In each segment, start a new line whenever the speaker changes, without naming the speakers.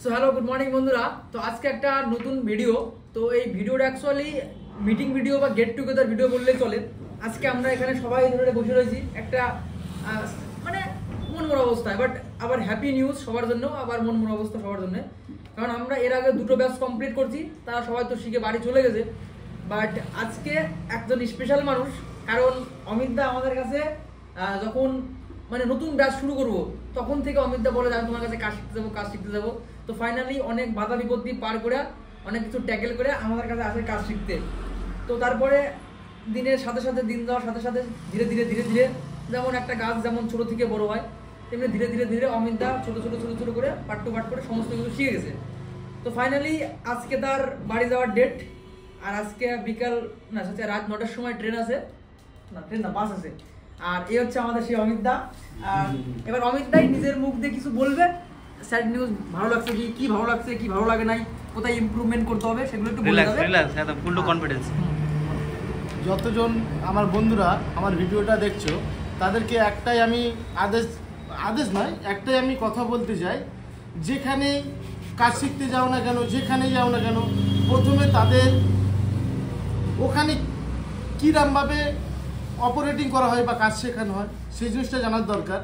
So hello good morning বন্ধুরা। তো আজকে একটা নতুন ভিডিও। তো এই ভিডিওটা অ্যাকচুয়ালি মিটিং ভিডিও বা গেট টুগেদার ভিডিও বললেই চলে। আজকে আমরা এখানে সবাই ধরে বসে রয়েছি একটা মানে মন মরা অবস্থায়, বাট আবার হ্যাপি নিউজ সবার জন্য, আবার মন মরা অবস্থা সবার জন্য। কারণ আমরা এর আগে দুটো ব্যাচ কমপ্লিট করছি, তারা সবাই তো শিখে বাড়ি চলে গেছে। বাট আজকে একজন স্পেশাল মানুষ, কারণ অমিত দা আমাদের কাছে যখন মানে নতুন ব্যাচ শুরু করবো তখন থেকে অমিত দা বলে যে আমি তোমার কাছে কাজ শিখতে যাবো। তো ফাইনালি অনেক বাধা বিপত্তি পার করে, অনেক কিছু ট্যাকেল করে আমাদের কাছে আসে কাজ শিখতে। তো তারপরে দিনের সাথে সাথে, দিন যাওয়ার সাথে সাথে ধীরে ধীরে ধীরে ধীরে যেমন একটা গাছ যেমন ছোটো থেকে বড় হয়, তেমনি ধীরে ধীরে ধীরে অমিত দা ছোটো ছোটো ছোটো ছোটো করে পার্ট টু পার্ট করে সমস্ত কিছু শিখে গেছে। তো ফাইনালি আজকে তার বাড়ি যাওয়ার ডেট। আর আজকে বিকাল না সাথে রাত 9টার সময় ট্রেন আছে, না ট্রেন না বাস আছে। আর এই হচ্ছে আমাদের সেই অমিত দা। আর এবার অমিত দাই নিজের মুখ দিয়ে কিছু বলবে, স্যাড নিউজ ভালো লাগছে কি ভালো লাগছে কি ভালো লাগে নাই, কোথায় ইমপ্রুভমেন্ট করতে হবে সেগুলো একটু বলে দেবে।
রিল্যাক্স একদম ফুল কনফিডেন্স।
যতজন আমার বন্ধুরা আমার ভিডিওটা দেখছো তাদেরকে একটাই আমি আদেশ নয়, একটাই আমি কথা বলতে চাই, যেখানে কাজ শিখতে যাও না কেন, যেখানেই যাও না কেন, প্রথমে তাদের ওখানে কীরকমভাবে অপারেটিং করা হয় বা কাজ শেখানো হয় সেই জিনিসটা জানার দরকার।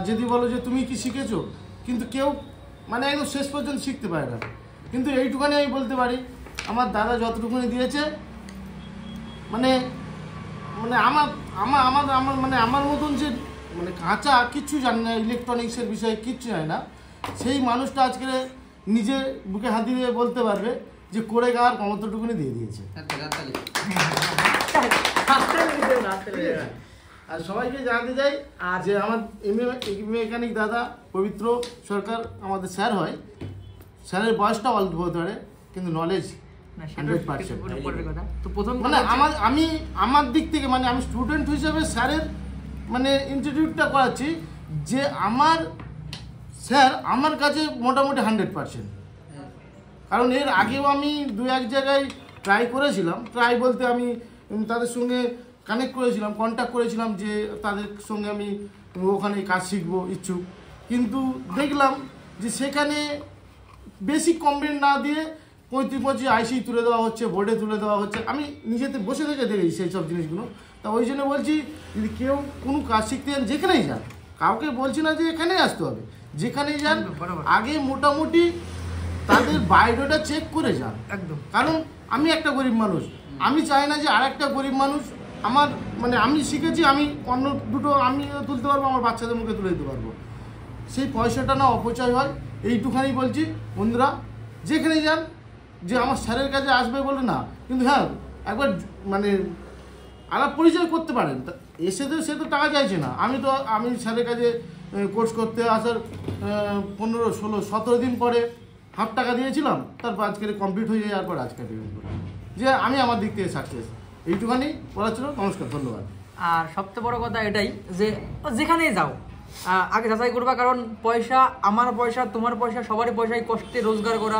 যদি বলো যে তুমি কি শিখেছো, কিন্তু কেউ মানে একদম শেষ পর্যন্ত শিখতে পারে না। কিন্তু এইটুখানি আমি বলতে পারি, আমার দাদা যতটুকুনি দিয়েছে মানে মানে আমার আমার আমার আমার মানে আমার মতন যে মানে কাঁচা কিচ্ছু জানে না, ইলেকট্রনিক্সের বিষয়ে কিচ্ছু জানে না, সেই মানুষটা আজকে নিজে বুকে হাত দিয়ে বলতে পারবে যে করে গাওয়ার ক্ষমতাটুকুনি দিয়ে দিয়েছে। আর সবাইকে জানাতে চাই যে আমার মেকানিক দাদা পবিত্র সরকার আমাদের স্যার হয়, স্যারের বয়সটা অল্প হতে পারে কিন্তু নলেজ 100%। মানে আমার দিক থেকে মানে আমি স্টুডেন্ট হিসেবে স্যারের মানে ইনস্টিটিউটটা করাচ্ছি যে আমার স্যার আমার কাছে মোটামুটি 100%। কারণ এর আগেও আমি 2-1 জায়গায় ট্রাই করেছিলাম, ট্রাই বলতে আমি তাদের সঙ্গে কানেক্ট করেছিলাম, কন্ট্যাক্ট করেছিলাম যে তাদের সঙ্গে আমি ওখানে কাজ শিখবো ইচ্ছুক, কিন্তু দেখলাম যে সেখানে বেসিক কমপ্লেন না দিয়ে 35 আইসি তুলে দেওয়া হচ্ছে, বোর্ডে তুলে দেওয়া হচ্ছে। আমি নিজেতে বসে থেকে দেখি সেই সব জিনিসগুলো। তা ওই জন্য বলছি, যদি কেউ কোনো কাজ শিখতে যান যেখানেই যান, কাউকে বলছি না যে এখানেই আসতে হবে, যেখানেই যান আগে মোটামুটি তাদের বায়োডাটা চেক করে যান। একদম, কারণ আমি একটা গরিব মানুষ, আমি চাই না যে আর একটা গরিব মানুষ আমার মানে আমি শিখেছি আমি অন্য দুটো আমি তুলতে পারবো, আমার বাচ্চাদের মুখে তুলে দিতে পারবো, সেই পয়সাটা না অপচয় হয়। এইটুখানি বলছি বন্ধুরা, যেখানেই যান যে আমার স্যারের কাছে আসবে বলে না, কিন্তু হ্যাঁ একবার মানে আলাপ পরিচয় করতে পারেন। সে তো টাকা চাইছে না। আমি স্যারের কাছে কোর্স করতে আসার 15, 16, 17 দিন পরে হাফ টাকা দিয়েছিলাম, তারপর আজকে কমপ্লিট হয়ে যায়, তারপর আজকে যে আমি আমার দিক থেকে সাকসেস। এইটুখানি বলার ছিল। নমস্কার, ধন্যবাদ।
আর সবচেয়ে বড় কথা এটাই যে যেখানেই যাও আগে যাচাই করবা, কারণ পয়সা আমার পয়সা তোমার পয়সা সবারই পয়সায় কষ্টে রোজগার করা,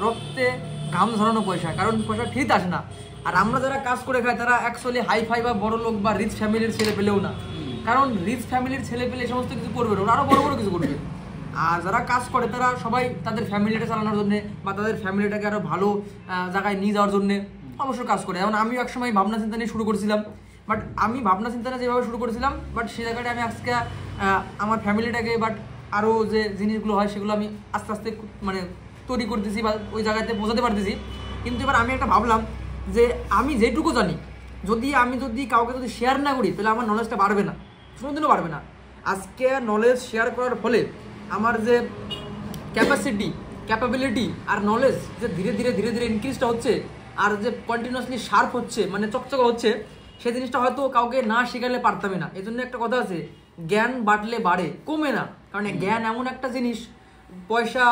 রক্তে ঘাম ঝরানো পয়সা, কারণ পয়সা ফ্রিতে আসে না। আর আমরা যারা কাজ করে খাই তারা অ্যাকচুয়ালি হাই-ফাই বা বড় লোক বা রিচ ফ্যামিলির ছেলে পেলেও না, কারণ রিচ ফ্যামিলির ছেলে পেলে সমস্ত কিছু করবে না, ওরা আরও বড় বড় কিছু করবে। আর যারা কাজ করে তারা সবাই তাদের ফ্যামিলিটা চালানোর জন্যে বা তাদের ফ্যামিলিটাকে আরও ভালো জায়গায় নিয়ে যাওয়ার জন্যে অবশ্যই কাজ করে। যেমন আমিও একসময় ভাবনা চিন্তা নিয়ে শুরু করেছিলাম, বাট আমি ভাবনা চিন্তাটা যেভাবে শুরু করেছিলাম, বাট সেই জায়গাটা আমি আজকে আমার ফ্যামিলিটাকে বাট আরও যে জিনিসগুলো হয় সেগুলো আমি আস্তে আস্তে মানে তৈরি করতেছি বা ওই জায়গাতে বোঝাতে পারতেছি। কিন্তু এবার আমি একটা ভাবলাম যে আমি যেটুকু জানি আমি যদি কাউকে যদি শেয়ার না করি তাহলে আমার নলেজটা বাড়বে না, কোনোদিনও বাড়বে না। আজকে নলেজ শেয়ার করার ফলে আমার যে ক্যাপাবিলিটি আর নলেজ যে ধীরে ধীরে ধীরে ধীরে ইনক্রিজটা হচ্ছে, আর যে কন্টিনিউয়াসলি শার্প হচ্ছে মানে চকচকা হচ্ছে, সেই জিনিসটা হয়তো কাউকে না শেখালে পারতামই না। এই জন্য একটা কথা আছে, জ্ঞান বাড়লে বাড়ে, কমে না। কারণ জ্ঞান এমন একটা জিনিস, পয়সা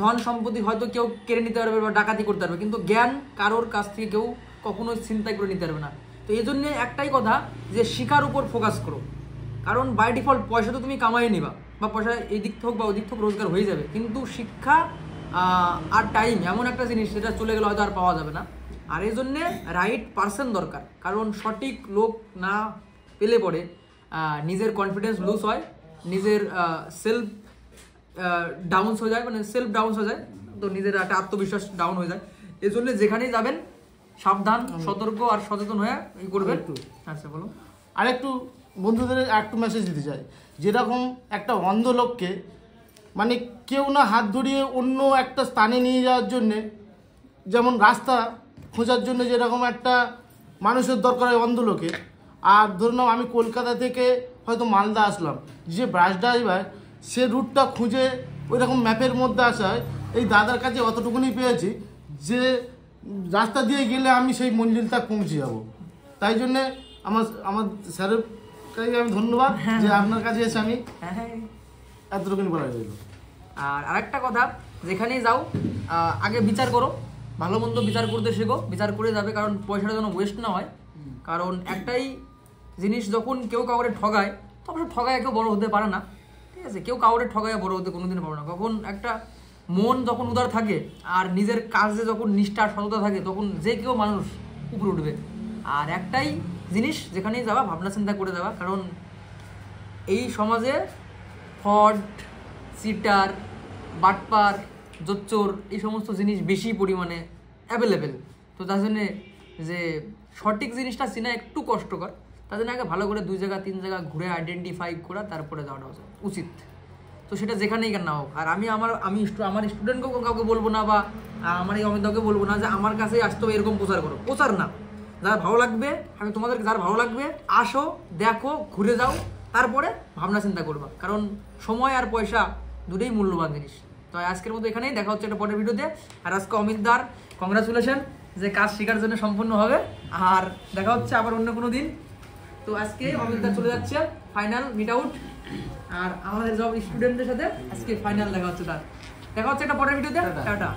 ধন সম্পত্তি হয়তো কেউ কেড়ে নিতে পারবে বা ডাকাতি করতে পারবে, কিন্তু জ্ঞান কারোর কাছ থেকে কেউ কখনোই চিন্তাই করে নিতে পারবে না। তো এই জন্যে একটাই কথা যে শিখার উপর ফোকাস করো, কারণ বাই ডিফল্ট পয়সা তো তুমি কামাই নিবা বা পয়সা এই দিক থেকে হোক বা ওই দিক থেকে রোজগার হয়ে যাবে, কিন্তু শিক্ষা আর টাইম এমন একটা জিনিস যেটা চলে গেলে হয়তো আর পাওয়া যাবে না। আর এই জন্যে রাইট পার্সন দরকার, কারণ সঠিক লোক না পেলে পরে নিজের কনফিডেন্স লুজ হয়, নিজের সেলফ ডাউন হয়ে যায়, মানে সেলফ ডাউন হয়ে যায়, তো নিজের একটা আত্মবিশ্বাস ডাউন হয়ে যায়। এই জন্য যেখানেই যাবেন সাবধান, সতর্ক আর সচেতন হয়ে এই করবেন। আচ্ছা বলো।
আর একটু বন্ধুদের একটু মেসেজ দিতে চাই, যেরকম একটা অন্ধ লোককে মানে কেউ না হাত ধরিয়ে অন্য একটা স্থানে নিয়ে যাওয়ার জন্যে, যেমন রাস্তা খোঁজার জন্য যেরকম একটা মানুষের দরকার হয় অন্ধ লোকে, আর ধরুন আমি কলকাতা থেকে হয়তো মালদা আসলাম, যে বাস ড্রাইভার সে রুটটা খুঁজে ওই রকম ম্যাপের মধ্যে আসায় এই দাদার কাছে অতটুকুনি পেয়েছি যে রাস্তা দিয়ে গেলে আমি সেই মঞ্জিলটা পৌঁছে যাব। তাই জন্যে আমার স্যারের কাছে আমি ধন্যবাদ যে আপনার কাছে এসে আমি এতটুকুনি বলা গেল।
আর আরেকটা কথা, যেখানেই যাও আগে বিচার করো, ভালো মন্দ বিচার করতে শেখো, বিচার করে যাবে, কারণ পয়সাটা যেন ওয়েস্ট না হয়। কারণ একটাই জিনিস, যখন কেউ কাউরে ঠগায় তখন ঠগায় কেউ বড় হতে পারে না, ঠিক আছে? কেউ কাউরে ঠগায় বড় হতে কোনোদিনও পারে না। কখন একটা মন যখন উদার থাকে আর নিজের কাজে যখন নিষ্ঠা সততা থাকে, তখন যে কেউ মানুষ উপরে উঠবে। আর একটাই জিনিস, যেখানেই যাওয়া ভাবনা চিন্তা করে যাওয়া, কারণ এই সমাজে ফ্রড, চিটার, বাটপার, জোচ্চোর এই সমস্ত জিনিস বেশি পরিমাণে অ্যাভেলেবেল। তো তার জন্যে যে সঠিক জিনিসটা চেনা একটু কষ্টকর, তার জন্য আগে ভালো করে 2 জায়গা 3 জায়গা ঘুরে আইডেন্টিফাই করা তারপরে যাওয়াটা উচিত। তো সেটা যেখানেই কেন হোক। আর আমি আমার স্টুডেন্টকেও কাউকে বলবো না, বা আমার এই অমিতাকে বলবো না যে আমার কাছে আসতে হবে এরকম প্রচার করো, প্রচার না। যারা ভালো লাগবে, আমি তোমাদেরকে যারা ভালো লাগবে আসো, দেখো, ঘুরে যাও, তারপরে ভাবনা চিন্তা করবা, কারণ সময় আর পয়সা দুটোই মূল্যবান জিনিস। তো আজকের মতো এখানেই, দেখা হচ্ছে একটা পরের ভিডিওতে। আর আজকে অমিতদার কংগ্রাচুলেশন যে কাজ শেখার জন্য সম্পূর্ণ হবে, আর দেখা হচ্ছে আবার অন্য কোনো দিন। তো আজকে অমিতদার চলে যাচ্ছে ফাইনাল মিট আউট, আর আমাদের সব স্টুডেন্টদের সাথে আজকে ফাইনাল দেখা হচ্ছে তার। দেখা হচ্ছে একটা পরের ভিডিওতে। টাটা।